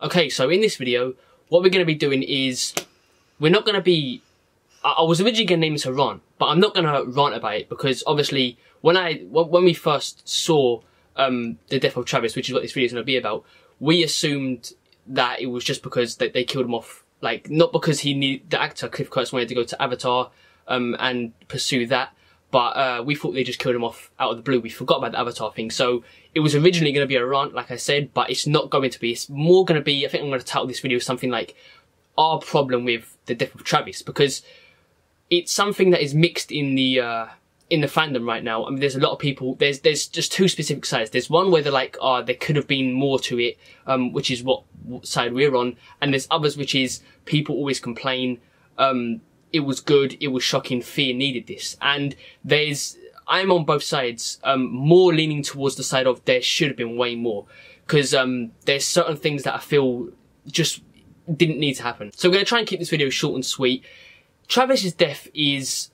Okay, so in this video, what we're going to be doing is, we're not going to be, I was originally going to name this a rant, but I'm not going to rant about it, because obviously, when we first saw the death of Travis, which is what this video is going to be about, we assumed that it was just because they killed him off, like, not because the actor, Cliff Curtis, wanted to go to Avatar and pursue that, but we thought they just killed him off out of the blue. We forgot about the Avatar thing, so it was originally going to be a rant, like I said, but it's not going to be. It's more going to be, I think I'm going to title this video something like, our problem with the death of Travis, because it's something that is mixed in the fandom right now. I mean, there's a lot of people, there's just two specific sides. There's one where they're like, there could have been more to it, which is what side we're on, and there's others which is, people always complain, it was good, it was shocking, fear needed this. And I'm on both sides, more leaning towards the side of there should have been way more. Because there's certain things that I feel just didn't need to happen. So we're going to try and keep this video short and sweet. Travis's death is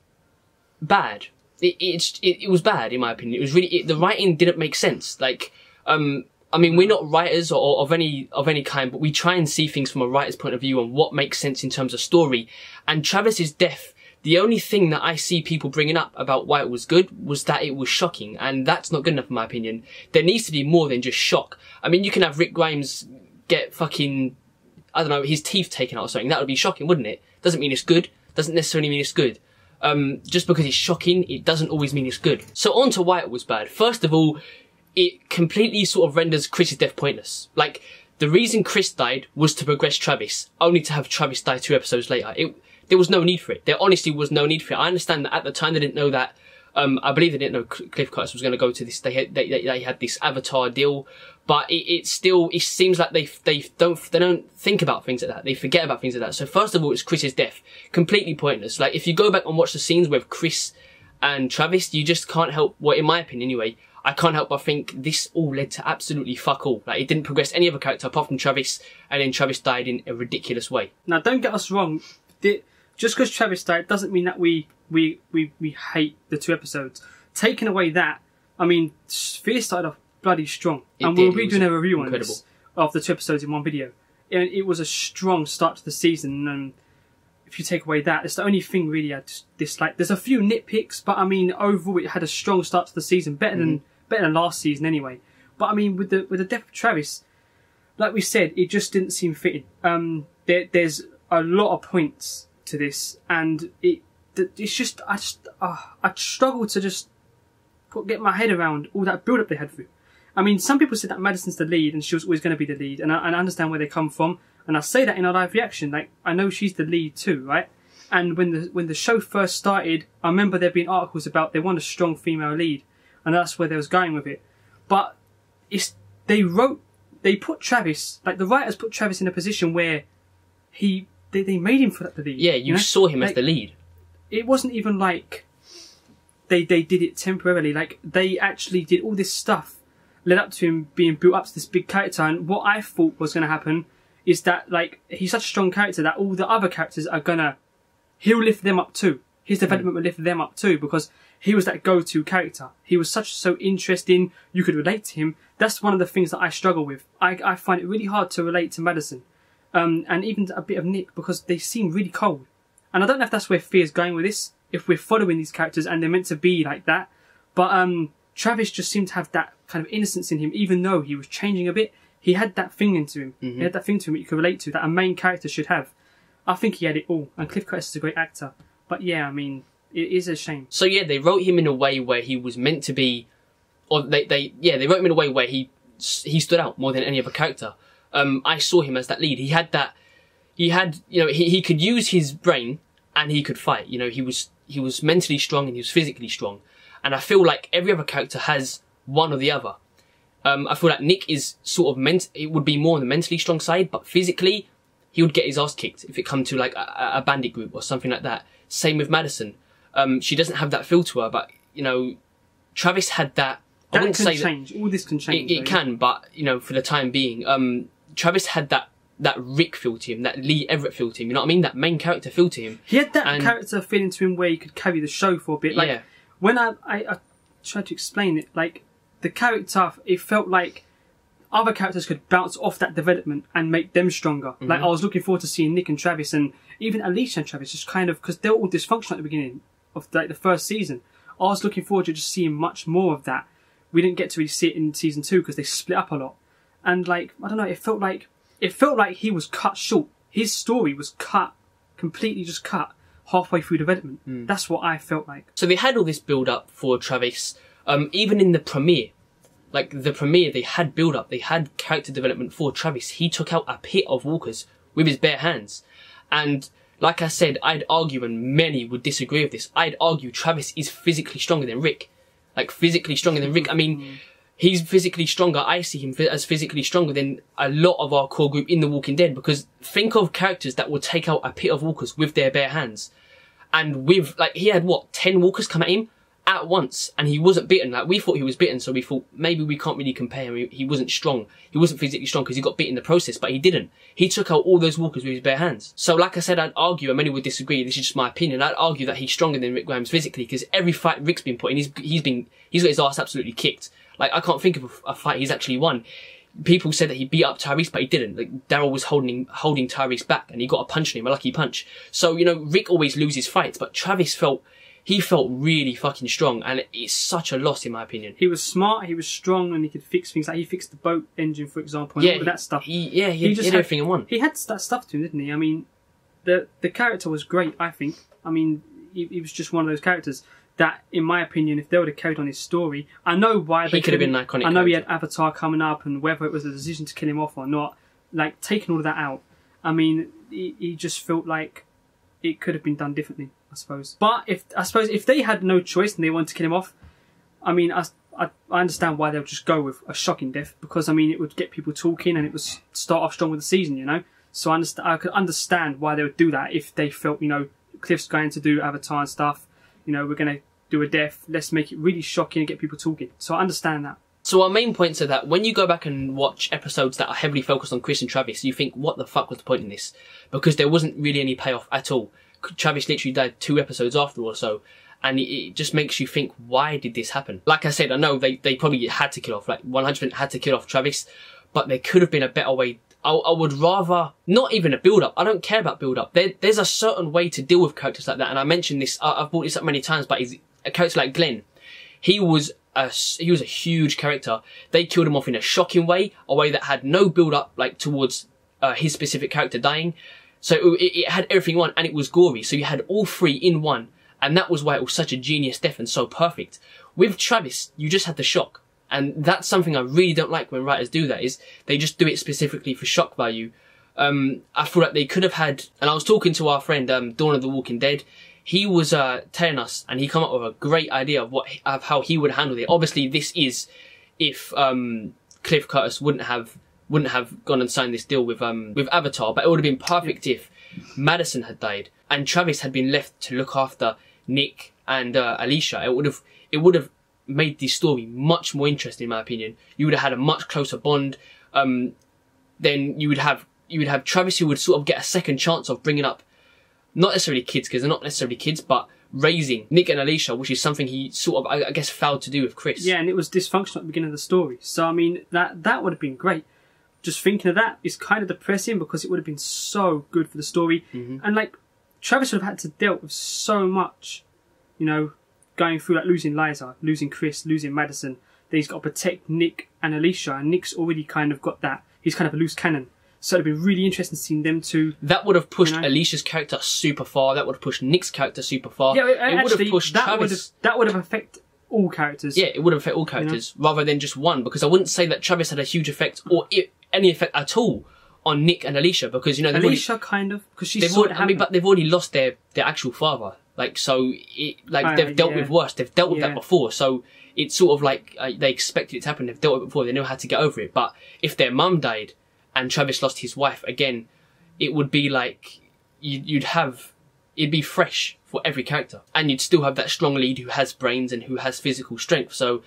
bad. It was bad, in my opinion. It was really, the writing didn't make sense. Like, I mean, we're not writers or of any kind, but we try and see things from a writer's point of view and what makes sense in terms of story. And Travis's death, the only thing that I see people bringing up about why it was good was that it was shocking, and that's not good enough in my opinion. There needs to be more than just shock. I mean, you can have Rick Grimes get fucking, I don't know, his teeth taken out or something. That would be shocking, wouldn't it? Doesn't mean it's good. Doesn't necessarily mean it's good. Just because it's shocking, it doesn't always mean it's good. So on to why it was bad. First of all, it completely sort of renders Chris's death pointless. Like, the reason Chris died was to progress Travis, only to have Travis die 2 episodes later. There was no need for it. There honestly was no need for it. I understand that at the time they didn't know that, I believe they didn't know Cliff Curtis was going to go to this, they had this Avatar deal, but it seems like they don't think about things like that. They forget about things like that. So first of all, it's Chris's death. Completely pointless. Like, if you go back and watch the scenes with Chris and Travis, you just can't help, well, in my opinion anyway, I can't help but think this all led to absolutely fuck all. Like, it didn't progress any other character apart from Travis, and then Travis died in a ridiculous way. Now, don't get us wrong. Just because Travis died doesn't mean that we hate the 2 episodes. Taking away that, I mean, Fear started off bloody strong. And we'll be doing a review on this, of the 2 episodes in one video. And it was a strong start to the season, and if you take away that, it's the only thing really I dislike. There's a few nitpicks, but I mean, overall it had a strong start to the season, better than last season anyway. But I mean, with the death of Travis, like we said, it just didn't seem fitting. There's a lot of points to this, and it's just I struggle to just get my head around all that build up they had through. I mean, some people said that Madison's the lead and she was always going to be the lead, and I understand where they come from, and I say that in our live reaction. Like, I know she's the lead too, right? And when the show first started, I remember there being articles about they want a strong female lead, and that's where they was going with it. But they put Travis, like the writers put Travis in a position where they made him for the lead. Yeah, you know? Saw him like, as the lead. It wasn't even like they did it temporarily. Like, they actually did all this stuff led up to him being built up to this big character. And what I thought was going to happen is that, like, he's such a strong character that all the other characters are he'll lift them up too. His development will lift them up too, because he was that go-to character. He was so interesting, you could relate to him. That's one of the things that I struggle with. I find it really hard to relate to Madison. And even a bit of Nick, because they seem really cold. And I don't know if that's where Fear's going with this, if we're following these characters and they're meant to be like that. But Travis just seemed to have that kind of innocence in him, even though he was changing a bit. He had that thing into him. He had that thing to him that you could relate to, that a main character should have. I think he had it all. And Cliff Curtis is a great actor. But yeah, I mean, it is a shame. So yeah, they wrote him in a way where he was meant to be, or they wrote him in a way where he stood out more than any other character. I saw him as that lead. He had, you know, he could use his brain and he could fight. You know, he was mentally strong and he was physically strong. And I feel like every other character has one or the other. I feel like Nick is sort of it would be more on the mentally strong side, but physically, he would get his ass kicked if it come to like a bandit group or something like that. Same with Madison. She doesn't have that feel to her, but, you know, Travis had that. I wouldn't say that all this can change. It can, but, you know, for the time being, Travis had that Rick feel to him, that Lee Everett feel to him. You know what I mean? That main character feel to him. He had that character feeling to him where he could carry the show for a bit. Like, when I tried to explain it, like, the character, it felt like other characters could bounce off that development and make them stronger. Like, I was looking forward to seeing Nick and Travis, and even Alicia and Travis, just kind of, because they're all dysfunctional at the beginning of like the first season. I was looking forward to just seeing much more of that. We didn't get to really see it in season 2 because they split up a lot. And like, I don't know, it felt like he was cut short. His story was completely just cut halfway through development. That's what I felt like. So they had all this build up for Travis, even in the premiere. Like the premiere, they had build up, they had character development for Travis. He took out a pit of walkers with his bare hands. And like I said, I'd argue, and many would disagree with this, I'd argue Travis is physically stronger than Rick. Like physically stronger than Rick. I mean, he's physically stronger. I see him as physically stronger than a lot of our core group in The Walking Dead, because think of characters that will take out a pit of walkers with their bare hands. And with, like, he had, 10 walkers come at him at once, and he wasn't bitten. Like, we thought he was bitten, so we thought maybe we can't really compare him. He wasn't strong. He wasn't physically strong because he got bit in the process, but he didn't. He took out all those walkers with his bare hands. So, like I said, I'd argue, and many would disagree, this is just my opinion, I'd argue that he's stronger than Rick Grimes physically, because every fight Rick's been put in, he's got his ass absolutely kicked. Like, I can't think of a fight he's actually won. People said that he beat up Tyrese, but he didn't. Like, Daryl was holding Tyrese back, and he got a punch on him, a lucky punch. So, you know, Rick always loses fights, but Travis felt really fucking strong, and it's such a loss in my opinion. He was smart, he was strong, and he could fix things. Like, he fixed the boat engine, for example, and all of that stuff. He just had everything in one. He had that stuff to him, didn't he? I mean, the character was great, I think. I mean, he was just one of those characters that, in my opinion, if they would have carried on his story, I know why they could have been an iconic I know character. He had Avatar coming up, and whether it was a decision to kill him off or not, like, taking all of that out, I mean, he just felt like it could have been done differently, I suppose. But if they had no choice and they wanted to kill him off, I mean, I understand why they'll just go with a shocking death, because, I mean, it would get people talking and it would start off strong with the season, you know? So I could understand why they would do that if they felt, you know, Cliff's going to do Avatar and stuff, you know, we're going to do a death, let's make it really shocking and get people talking. So I understand that. So our main points are that when you go back and watch episodes that are heavily focused on Chris and Travis, you think, what the fuck was the point in this? Because there wasn't really any payoff at all. Travis literally died 2 episodes after or so, and it just makes you think, why did this happen? Like I said, I know they probably had to kill off, like 100% had to kill off Travis, but there could have been a better way. I would rather, not even a build-up, I don't care about build-up. There's a certain way to deal with characters like that, and I mentioned this, I've brought this up many times, but a character like Glenn, he was a huge character. They killed him off in a shocking way, a way that had no build-up, like, towards his specific character dying. So it had everything in one, and it was gory. So you had all 3 in one, and that was why it was such a genius death and so perfect. With Travis, you just had the shock. And that's something I really don't like when writers do that, is they just do it specifically for shock value. I feel like they could have had, and I was talking to our friend, Dawn of the Walking Dead, he was telling us, and he came up with a great idea of how he would handle it. Obviously, this is if Cliff Curtis wouldn't have gone and signed this deal with Avatar, but it would have been perfect if Madison had died and Travis had been left to look after Nick and Alicia. It would have made the story much more interesting, in my opinion. You would have had a much closer bond. Then you would have Travis, who would sort of get a second chance of bringing up, not necessarily kids, because they're not necessarily kids, but raising Nick and Alicia, which is something he sort of, I guess, failed to do with Chris. Yeah, and it was dysfunctional at the beginning of the story. So, I mean, that would have been great. Just thinking of that is kind of depressing, because it would have been so good for the story. And, like, Travis would have had to deal with so much, you know, going through, like, losing Liza, losing Chris, losing Madison. Then he's got to protect Nick and Alicia, and Nick's already kind of got that. He's kind of a loose cannon. So it'd be really interesting seeing them two. That would have pushed Alicia's character super far. That would have pushed Nick's character super far. Yeah, it would have pushed Travis. That would have affected all characters. Yeah, it would have affected all characters, rather than just one. Because I wouldn't say that Travis had a huge effect, or any effect at all, on Nick and Alicia. Because, you know, Alicia kind of, because she's sort of. I mean, but they've already lost their actual father. Like, so they've dealt with worse. They've dealt with that before. So it's sort of like they expected it to happen. They've dealt with it before. They know how to get over it. But if their mum died and Travis lost his wife again, it would be like it'd be fresh for every character, and you'd still have that strong lead who has brains and who has physical strength. So,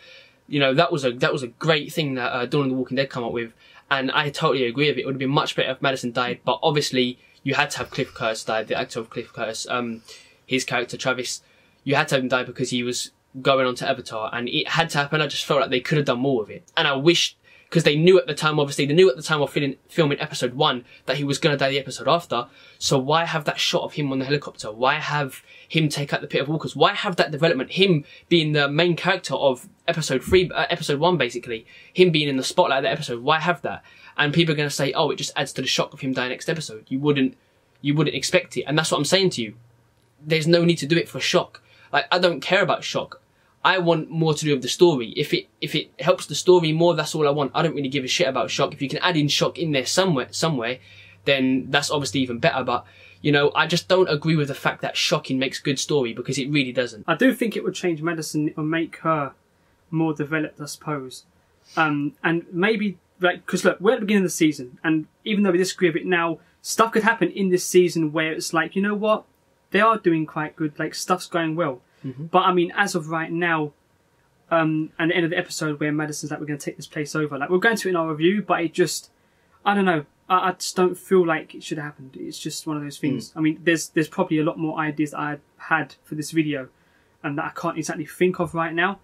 you know, that was a great thing that Dawn of the Walking Dead come up with, and I totally agree with it. It would have been much better if Madison died, but obviously you had to have Cliff Curtis die, the actor of Cliff Curtis, his character Travis. You had to have him die because he was going on to Avatar, and it had to happen. I just felt like they could have done more with it, and I wish because they knew at the time, obviously, they knew at the time of filming episode 1 that he was going to die the episode after. So why have that shot of him on the helicopter? Why have him take out the pit of walkers? Why have that development? Him being the main character of episode 1, basically. Him being in the spotlight of the episode. Why have that? And people are going to say, oh, it just adds to the shock of him dying next episode. You wouldn't expect it. And that's what I'm saying to you. There's no need to do it for shock. Like, I don't care about shock. I want more to do with the story. If it helps the story more, that's all I want. I don't really give a shit about shock. If you can add in shock in there somewhere, then that's obviously even better. But, you know, I just don't agree with the fact that shocking makes good story, because it really doesn't. I do think it would change Madison or make her more developed, I suppose. And maybe, like, because look, we're at the beginning of the season, and even though we disagree with it now, stuff could happen in this season where it's like, you know what? They are doing quite good, like, stuff's going well. But I mean, as of right now, and the end of the episode where Madison's like, we're going to take this place over, like, we're going to in our review, but it just, I don't know, I just don't feel like it should have happened. It's just one of those things. I mean, there's probably a lot more ideas that I had for this video and that I can't exactly think of right now,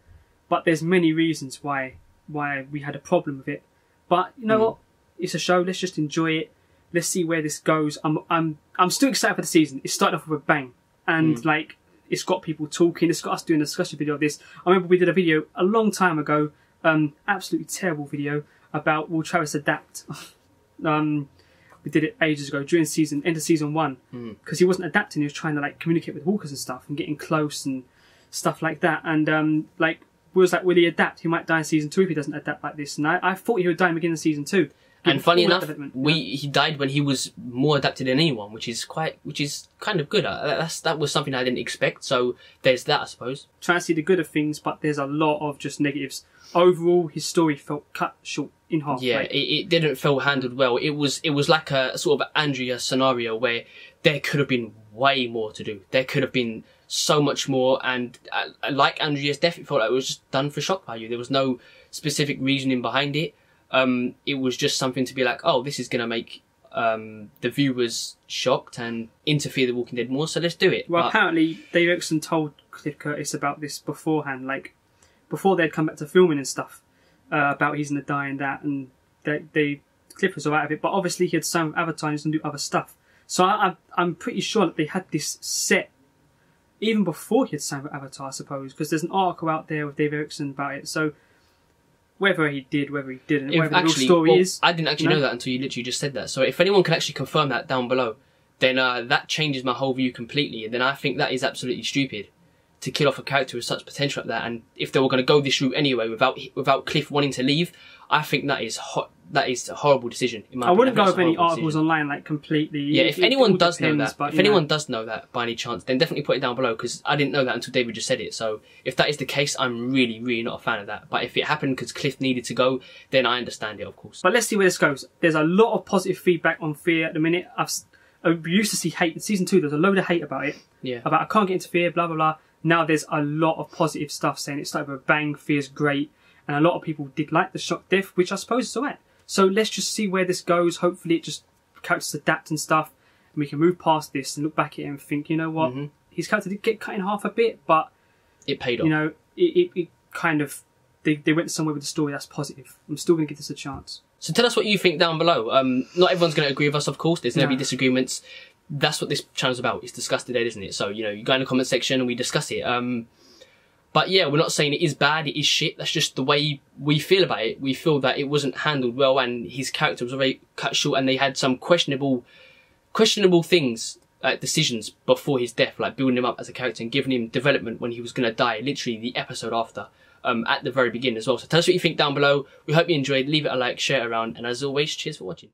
but there's many reasons why we had a problem with it. But you know what? It's a show. Let's just enjoy it. Let's see where this goes. I'm still excited for the season. It started off with a bang, and like, it's got people talking. It's got us doing a discussion video of this. I remember we did a video a long time ago, absolutely terrible video about will Travis adapt. We did it ages ago during end of season 1, because he wasn't adapting. He was trying to like communicate with walkers and stuff and getting close and stuff like that. And like, we was like, will he adapt? He might die in season 2 if he doesn't adapt like this. And I thought he would die in the beginning of season 2. And funny enough, he died when he was more adapted than anyone, which is kind of good. That was something I didn't expect. So there's that, I suppose. Trying to see the good of things, but there's a lot of just negatives. Overall, his story felt cut short in half. Yeah, like, it didn't feel handled well. It was like a sort of Andrea scenario where there could have been way more to do. There could have been so much more, and like Andrea's death, it felt like it was just done for shock value. There was no specific reasoning behind it. It was just something to be like, oh, this is going to make the viewers shocked and interfere with The Walking Dead more, so let's do it. Well, apparently, Dave Erickson told Cliff Curtis about this beforehand, like, before they'd come back to filming and stuff, about he's going to die and that, and Cliff was all out of it, but obviously he had signed with Avatar and he's going to do other stuff. So I'm pretty sure that they had this set even before he had signed with Avatar, I suppose, because there's an article out there with Dave Erickson about it, so whether he did, whether he didn't, whatever the real story is. I didn't actually know that until you literally just said that. So if anyone can actually confirm that down below, then that changes my whole view completely. And then I think that is absolutely stupid to kill off a character with such potential like that. And if they were going to go this route anyway without Cliff wanting to leave, I think that is a horrible decision. In my opinion. Wouldn't go with any articles online like completely. Yeah, if anyone does know that, if anyone does know that by any chance, then definitely put it down below, because I didn't know that until David just said it. So if that is the case, I'm really, really not a fan of that. But if it happened because Cliff needed to go, then I understand it, of course. But let's see where this goes. There's a lot of positive feedback on Fear at the minute. We used to see hate in season 2. There's a load of hate about it. Yeah. About I can't get into Fear, blah blah blah. Now there's a lot of positive stuff saying it started with a bang. Fear's great, and a lot of people did like the shock death, which I suppose is alright. So let's just see where this goes. Hopefully it just characters adapt and stuff, and we can move past this and look back at it and think, you know what, his character did get cut in half a bit, but it paid off. You know, it kind of they went somewhere with the story that's positive. I'm still going to give this a chance. So tell us what you think down below. Not everyone's going to agree with us, of course. There's going to be disagreements. That's what this channel's about. It's discussed today, isn't it? So, you know, you go in the comment section and we discuss it. But yeah, we're not saying it is bad, it is shit. That's just the way we feel about it. We feel that it wasn't handled well and his character was very cut short, and they had some questionable things, like decisions before his death, like building him up as a character and giving him development when he was going to die, literally the episode after, at the very beginning as well. So tell us what you think down below. We hope you enjoyed. Leave it a like, share it around, and as always, cheers for watching.